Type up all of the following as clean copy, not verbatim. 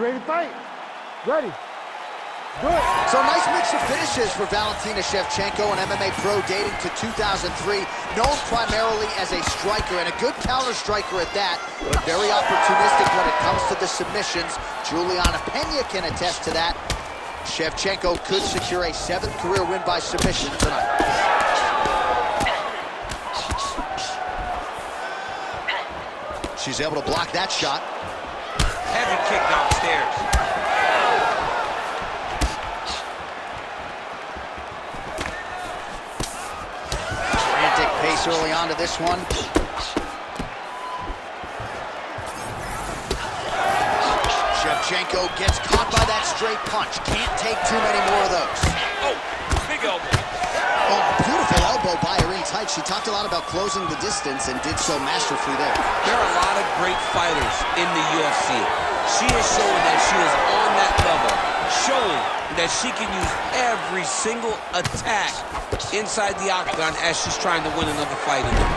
ready to fight? Ready. Good. So nice mix of finishes for Valentina Shevchenko, an MMA pro dating to 2003, known primarily as a striker and a good counter striker at that, but very opportunistic when it comes to the submissions. Juliana Pena can attest to that. Shevchenko could secure a 7th career win by submission tonight. She's able to block that shot. Heavy kick downstairs. Frantic pace early on to this one. Shevchenko gets caught by that straight punch. Can't take too many more of those. Oh, big elbow. Oh, beautiful elbow by her in tight. She talked a lot about closing the distance and did so masterfully there. There are a lot of great fighters in the UFC. She is showing that she is on that level, showing that she can use every single attack inside the octagon as she's trying to win another fight in it.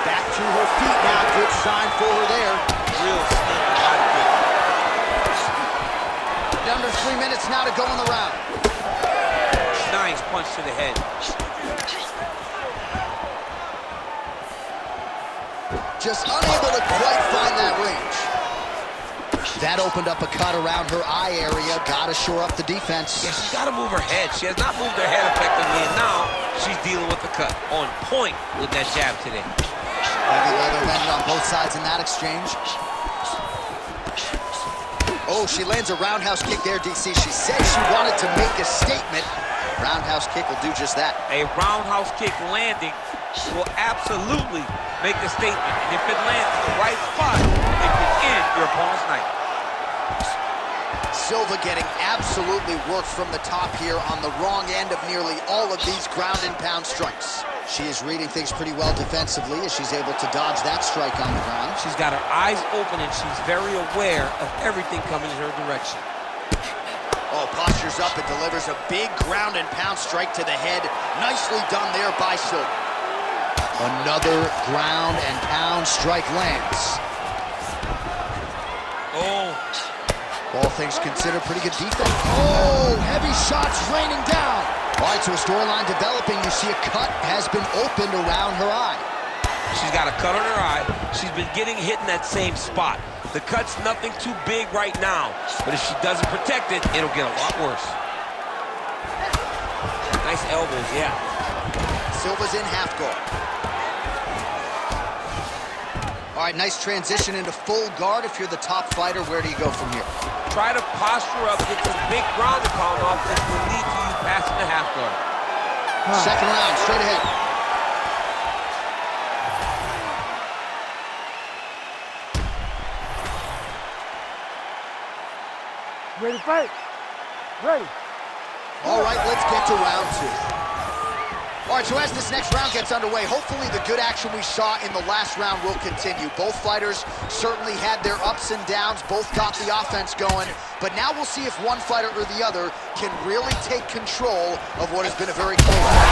Back to her feet now. Good sign for her there. Real sneaky body kick. Under 3 minutes now to go in the round. Nice punch to the head. Just unable to quite find that range. That opened up a cut around her eye area. Got to shore up the defense. Yeah, she's got to move her head. She has not moved her head effectively, and now she's dealing with the cut. On point with that jab today. Heavy leather landed on both sides in that exchange. Oh, she lands a roundhouse kick there, DC. She said she wanted to make a statement. Roundhouse kick will do just that. A roundhouse kick landing will absolutely make a statement. And if it lands in the right spot, it can end your opponent's night. Silva getting absolutely worked from the top here on the wrong end of nearly all of these ground and pound strikes. She is reading things pretty well defensively as she's able to dodge that strike on the ground. She's got her eyes open and she's very aware of everything coming in her direction. Oh, postures up and delivers a big ground and pound strike to the head. Nicely done there by Silva. Another ground and pound strike lands. Oh. All things considered, pretty good defense. Oh, heavy shots raining down. All right, so a storyline developing. You see a cut has been opened around her eye. She's got a cut on her eye. She's been getting hit in that same spot. The cut's nothing too big right now, but if she doesn't protect it, it'll get a lot worse. Nice elbows, yeah. Silva's in half guard. All right, nice transition into full guard. If you're the top fighter, where do you go from here? Try to posture up, get some big ground and pound off. This will lead to you passing the half guard. Second round, straight ahead. Ready to fight? Ready. All right, let's get to round 2. All right, so as this next round gets underway, hopefully the good action we saw in the last round will continue. Both fighters certainly had their ups and downs, both got the offense going, but now we'll see if one fighter or the other can really take control of what has been a very close fight.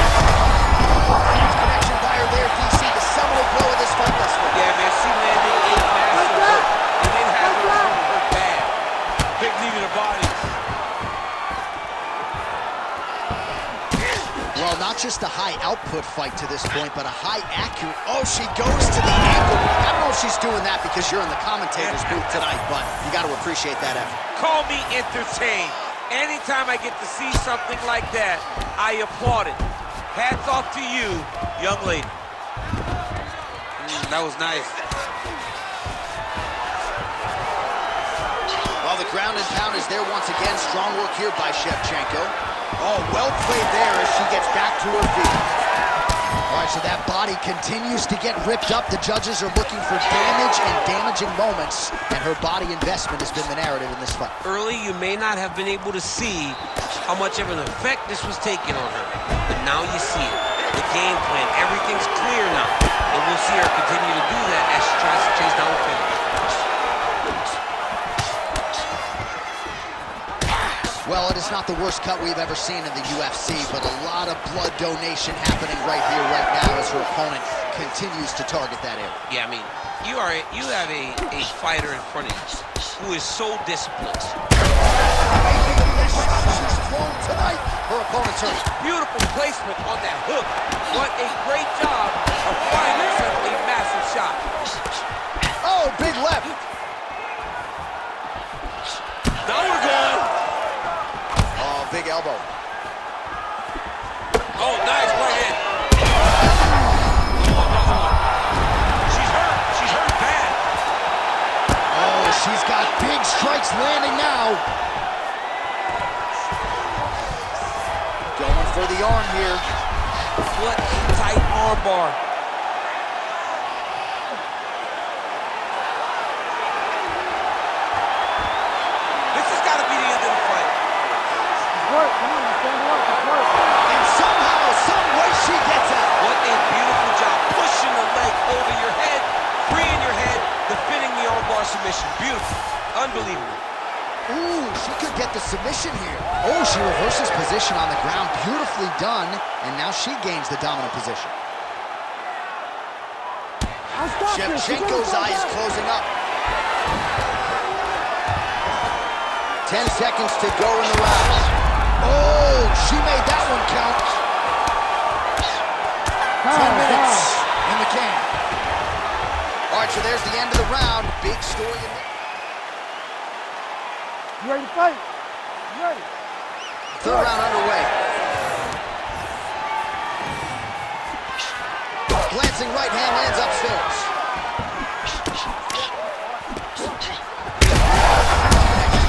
Connection by her there, DC, the seminal blow of this fight thus far. Yeah, man, she landed 8 massive hurt, and then had her hurt bad. Big knee to the body. Well, not just a high output fight to this point, but a high accurate. Oh, she goes to the ankle. I don't know if she's doing that because you're in the commentator's booth tonight, but you got to appreciate that effort. Call me entertained. Anytime I get to see something like that, I applaud it. Hats off to you, young lady. That was nice. Well, the ground and pound is there once again. Strong work here by Shevchenko. Oh, well played there as she gets back to her feet. All right, so that body continues to get ripped up. The judges are looking for damage and damaging moments, and her body investment has been the narrative in this fight. Early, you may not have been able to see how much of an effect this was taking on her, but now you see it. The game plan, everything's clear now, and we'll see her continue to do that as she tries to chase down the finish. Well, it is not the worst cut we've ever seen in the UFC, but a lot of blood donation happening right here, right now, as her opponent continues to target that area. Yeah, I mean, you have a fighter in front of you who is so disciplined. Making the best shot she's thrown tonight. Her opponent's hurt. Beautiful placement on that hook. What a great job of finding such a massive shot. Oh, big left. Now we're going. Oh, big elbow. Oh, nice right hand. She's hurt. She's hurt bad. Oh, she's got big strikes landing now. Going for the arm here. What a tight arm bar. This has got to be the end of the fight. Work, come on, stand up, it's work. And somehow, some way she gets out. What a beautiful job. Pushing the leg over your head, freeing your head, defending the armbar submission. Beautiful. Unbelievable. Ooh, she could get the submission here. Oh, she reverses position on the ground. Beautifully done. And now she gains the dominant position. I'll stop you. Shevchenko's eye is closing up. 10 seconds to go in the round. Oh, she made that one count. 10 minutes in the can. All right, so there's the end of the round. Big story in there. You ready to fight? You ready? Third round underway. Glancing right hand lands upstairs.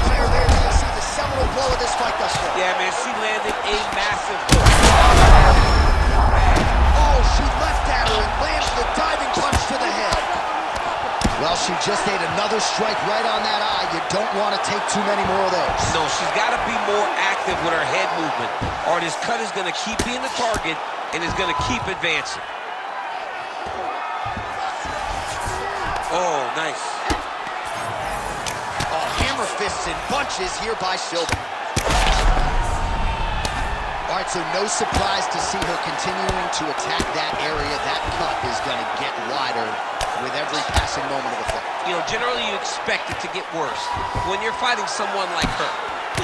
There, you can see the seminal blow of this fight thus far. Yeah, man, she landed a massive hook. Oh, she left at her and lands the diving punch to the head. Well, she just ate another strike right on that eye. You don't want to take too many more of those. No, she's got to be more active with her head movement, or this cut is going to keep being the target and is going to keep advancing. Oh, nice. Oh, hammer fists and bunches here by Silva. All right, so no surprise to see her continuing to attack that area. That cut is going to get wider with every passing moment of the fight. You know, generally you expect it to get worse. When you're fighting someone like her,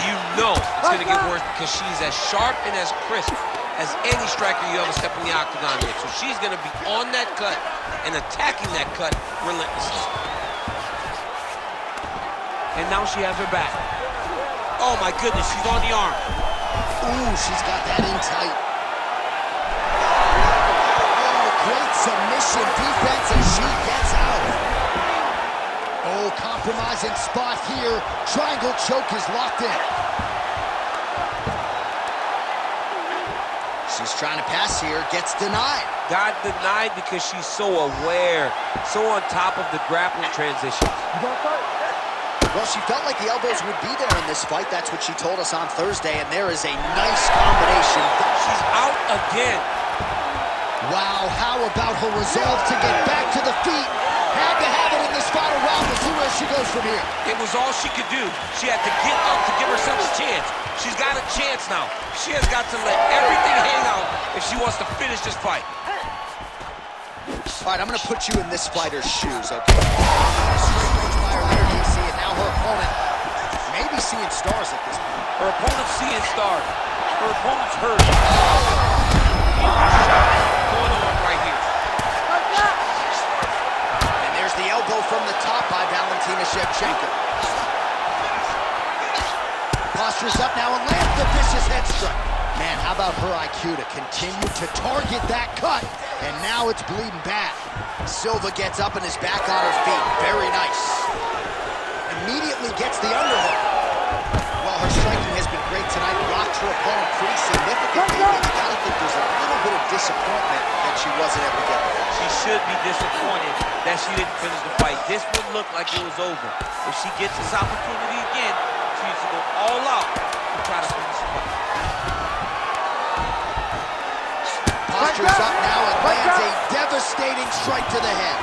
you know it's going to get worse because she's as sharp and as crisp as any striker you ever step in the octagon with. So she's going to be on that cut and attacking that cut relentlessly. And now she has her back. Oh my goodness, she's on the arm. Ooh, she's got that in tight. Great submission defense, and she gets out. Oh, compromising spot here. Triangle choke is locked in. She's trying to pass here, gets denied. Got denied because she's so aware, so on top of the grappling transition. You gonna fight? Well, she felt like the elbows would be there in this fight. That's what she told us on Thursday, and there is a nice combination. She's out again. Wow, how about her resolve to get back to the feet? Had to have it in this final round. We'll see where she goes from here. It was all she could do. She had to get up to give herself a chance. She's got a chance now. She has got to let everything hang out if she wants to finish this fight. All right, I'm going to put you in this fighter's shoes, okay? Straight range fire there, DC, and now her opponent may be seeing stars at this point. Her opponent's seeing stars. Her opponent's hurt. Going on right here. And there's the elbow from the top by Valentina Shevchenko. Postures up now and lands the vicious head strike. Man, how about her IQ to continue to target that cut? And now it's bleeding bad. Silva gets up and is back on her feet. Very nice. Immediately gets the underhook. Well, her striking has been great tonight. Rocked her opponent pretty significantly. And you gotta think there's a little bit of disappointment that she wasn't able to get there. She should be disappointed that she didn't finish the fight. This would look like it was over. If she gets this opportunity again, she needs to go all out to try to finish the fight. Postures up now and lands a devastating strike to the head.